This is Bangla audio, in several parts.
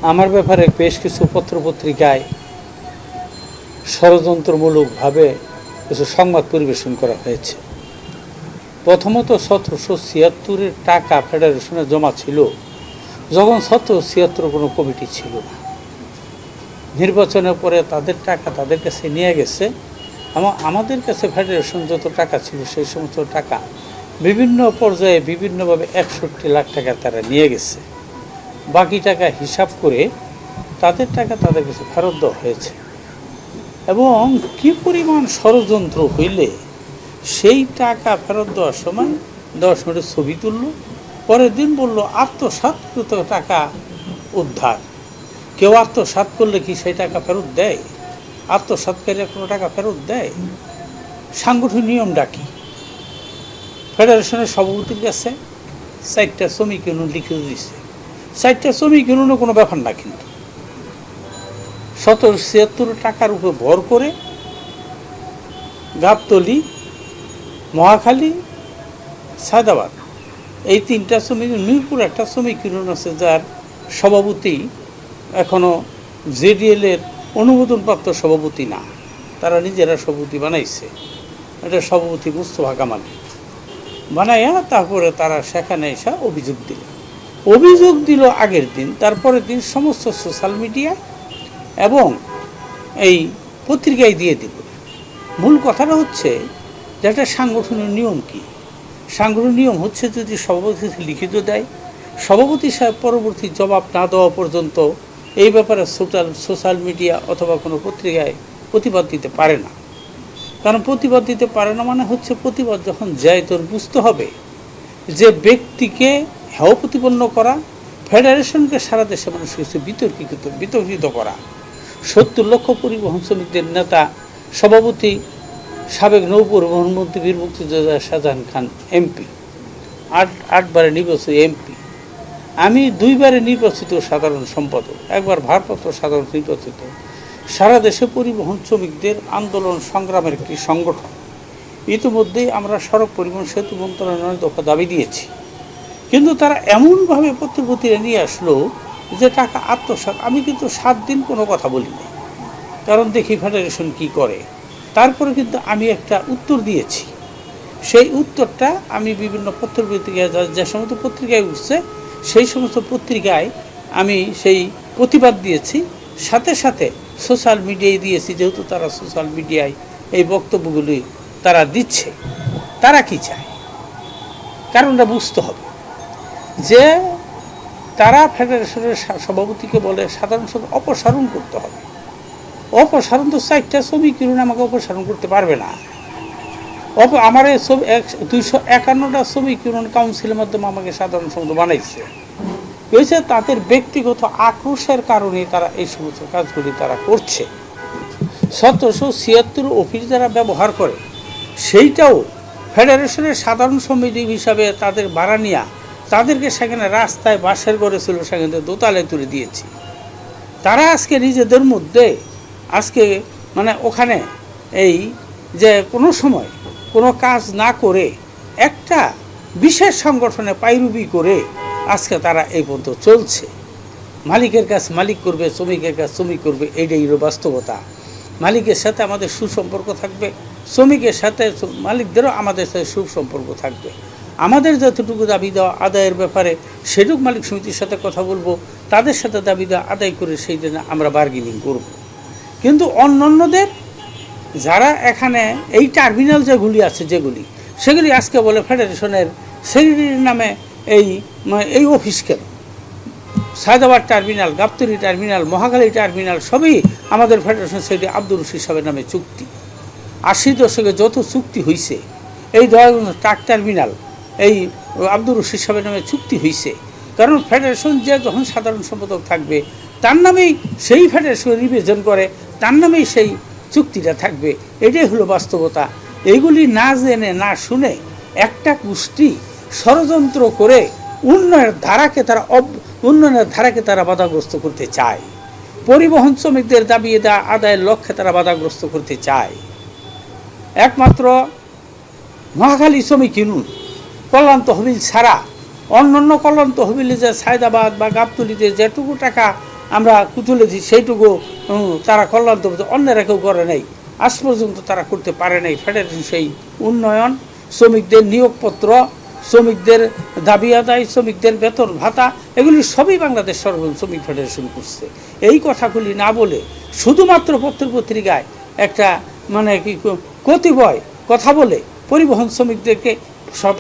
আমার ব্যাপারে বেশ কিছু পত্রপত্রিকায় ষড়যন্ত্রমূলকভাবে কিছু সংবাদ পরিবেশন করা হয়েছে। প্রথমত 1776-এর টাকা ফেডারেশনে জমা ছিল যখন 1776 কোনো কমিটি ছিল না। নির্বাচনের পরে তাদের টাকা তাদের কাছে নিয়ে গেছে এবং আমাদের কাছে ফেডারেশন যত টাকা ছিল সেই সমস্ত টাকা বিভিন্ন পর্যায়ে বিভিন্নভাবে 61 লাখ টাকা তারা নিয়ে গেছে। বাকি টাকা হিসাব করে তাদের টাকা তাদের কাছে ফেরত দেওয়া হয়েছে। এবং কি পরিমাণ ষড়যন্ত্র হইলে সেই টাকা ফেরত দেওয়ার সময় 10 মিনিটের ছবি তুলল, পরের দিন বলল আত্মসাৎকৃত টাকা উদ্ধার। কেউ আত্মসাৎ করলে কি সেই টাকা ফেরত দেয়? আত্মসাৎকারীরা কোনো টাকা ফেরত দেয়? সাংগঠনিক নিয়মটা কি? ফেডারেশনের সভাপতির কাছে 4টা শ্রমিক ইউনিয়ন লিখিত দিচ্ছে। 4টা শ্রমিক ইউনিয়নও কোনো ব্যাপার না, কিন্তু 1776 টাকার উপর ভর করে গাবতলী, মহাখালী, সায়দাবাদ এই 3টা শ্রমিক, মিরপুর একটা শ্রমিক ইউনিয়ন আছে যার সভাপতি এখনও জেডিএলের অনুমোদনপ্রাপ্ত সভাপতি না, তারা নিজেরা সভাপতি বানাইছে। এটা সভাপতি মুস্তফা কামাল বানাইয়া তারপরে তারা সেখানে এসে অভিযোগ দিল আগের দিন। তারপরের দিন সমস্ত সোশ্যাল মিডিয়া এবং এই পত্রিকায় দিয়ে দিল। মূল কথাটা হচ্ছে যে একটা সাংগঠনিক নিয়ম কি? সাংগঠনিক নিয়ম হচ্ছে যদি সভাপতি লিখিত দেয়, সভাপতি সাহেব পরবর্তী জবাব না দেওয়া পর্যন্ত এই ব্যাপারে সোশ্যাল মিডিয়া অথবা কোনো পত্রিকায় প্রতিবাদ দিতে পারে না। কারণ প্রতিবাদ দিতে পারে না মানে হচ্ছে প্রতিবাদ যখন যায় তোর বুঝতে হবে যে ব্যক্তিকে হেয় প্রতিপন্ন করা, ফেডারেশনকে সারা দেশে মানুষের কাছে বিতর্কিত করা। 70 লক্ষ পরিবহন শ্রমিকদের নেতা, সভাপতি সাবেক নৌ পরিবহন মন্ত্রী বীর মুক্তিযোদ্ধা শাহজাহান খান এমপি, 8বারে নির্বাচিত এমপি। আমি 2বারে নির্বাচিত সাধারণ সম্পাদক, একবার ভারপ্রাপ্ত সাধারণ নির্বাচিত। সারা দেশে পরিবহন শ্রমিকদের আন্দোলন সংগ্রামের একটি সংগঠন। ইতিমধ্যেই আমরা সড়ক পরিবহন সেতু মন্ত্রণালয়ের দফা দাবি দিয়েছি, কিন্তু তারা এমনভাবে পত্রপত্রিকা নিয়ে আসলো যে টাকা আত্মসাৎ। আমি কিন্তু 7 দিন কোনো কথা বলিনি, কারণ দেখি ফেডারেশন কি করে। তারপরে কিন্তু আমি একটা উত্তর দিয়েছি। সেই উত্তরটা আমি বিভিন্ন পত্রপত্রিকায়, যে সমস্ত পত্রিকায় উঠছে সেই সমস্ত পত্রিকায় আমি সেই প্রতিবাদ দিয়েছি। সাথে সাথে সোশ্যাল মিডিয়ায় দিয়েছি, যেহেতু তারা সোশ্যাল মিডিয়ায় এই বক্তব্যগুলি তারা দিচ্ছে। তারা কি চায় কারণটা বুঝতে হবে যে তারা ফেডারেশনের সভাপতিকে বলে সাধারণ সভা অপসারণ করতে হবে। অপসারণ তো 4টা শ্রমিক ইউনিয়ন আমাকে অপসারণ করতে পারবে না। আমার 251টা শ্রমিক ইউনিয়ন কাউন্সিলের মাধ্যমে আমাকে সাধারণ সভা বানাইছে। হয়েছে তাদের ব্যক্তিগত আক্রোশের কারণে তারা এই সমস্ত কাজগুলি তারা করছে। 1776 অফিস যারা ব্যবহার করে সেইটাও ফেডারেশনের সাধারণ সমিতি হিসাবে তাদের ভাড়া নিয়া তাদেরকে সেখানে রাস্তায় বাসের ঘরে ছিল, সেখানে দোতলায় তুলে দিয়েছি। তারা আজকে নিজেদের মধ্যে আজকে মানে ওখানে এই যে কোনো সময় কোনো কাজ না করে একটা বিশেষ সংগঠনে পায়রুবি করে আজকে তারা এই পর্যন্ত চলছে। মালিকের কাজ মালিক করবে, শ্রমিকের কাজ শ্রমিক করবে, এইটাই হলো বাস্তবতা। মালিকের সাথে আমাদের সুসম্পর্ক থাকবে, শ্রমিকের সাথে মালিকদেরও আমাদের সাথে সুসম্পর্ক থাকবে। আমাদের যতটুকু দাবি দেওয়া আদায়ের ব্যাপারে সেটুকু মালিক সমিতির সাথে কথা বলবো, তাদের সাথে দাবি দেওয়া আদায় করে সেই জন্য আমরা বার্গেনিং করব। কিন্তু অন্যান্যদের যারা এখানে এই টার্মিনাল যেগুলি আছে সেগুলি আজকে বলে ফেডারেশনের সেক্রেটারির নামে এই অফিস কেন? Sayedabad terminal, Gabtoli terminal, Mohakhali terminal সবই আমাদের ফেডারেশন সেক্রেটারি আব্দুর রশিদ সাহেবের নামে চুক্তি। 80 দশকে যত চুক্তি হয়েছে এই ট্রাক টার্মিনাল এই আব্দুর রশিদ সাহেবের নামে চুক্তি হয়েছে। কারণ ফেডারেশন যে যখন সাধারণ সম্পাদক থাকবে তার নামেই সেই ফেডারেশন নিবেদন করে, তার নামেই সেই চুক্তিটা থাকবে। এটাই হলো বাস্তবতা। এইগুলি না জেনে না শুনে একটা গোষ্ঠী ষড়যন্ত্র করে উন্নয়নের ধারাকে তারা বাধাগ্রস্ত করতে চায়। পরিবহন শ্রমিকদের দাবি আদায়ের লক্ষ্যে তারা বাধাগ্রস্ত করতে চায়। একমাত্র মহাখালী শ্রমিক ইউনিয়ন কল্যাণ তহবিল ছাড়া অন্যান্য কল্যাণ তহবিলে যে সায়দাবাদ বা গাবতলীতে যেটুকু টাকা আমরা তুলেছি সেইটুকু তারা কল্যাণ তো অন্যরা কেউ করে নাই, আজ পর্যন্ত তারা করতে পারে নাই। ফেডারেশন সেই উন্নয়ন, শ্রমিকদের নিয়োগপত্র, শ্রমিকদের দাবি আদায়, শ্রমিকদের বেতন ভাতা, এগুলি সবই বাংলাদেশ সর্বজন শ্রমিক ফেডারেশন করছে। এই কথাগুলি না বলে শুধুমাত্র পত্রিকায় একটা মানে কি কতিপয় কথা বলে পরিবহন শ্রমিকদেরকে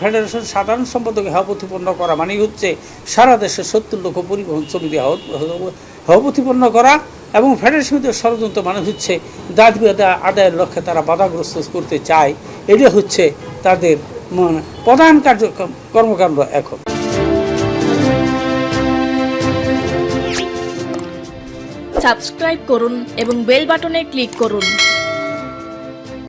ফেডারেশন সাধারণ সম্পাদকে প্রতিপন্ন করা মানে হচ্ছে সারা দেশে 70 লক্ষ পরিবহন শ্রমিকদের প্রতিপন্ন করা, এবং ফেডারেশনের ষড়যন্ত্র মানে হচ্ছে দাবি আদায়ের লক্ষ্যে তারা বাধাগ্রস্ত করতে চায়। এটা হচ্ছে তাদের প্রধান কর্মকাণ্ড। এখন সাবস্ক্রাইব করুন এবং বেল বাটনে ক্লিক করুন।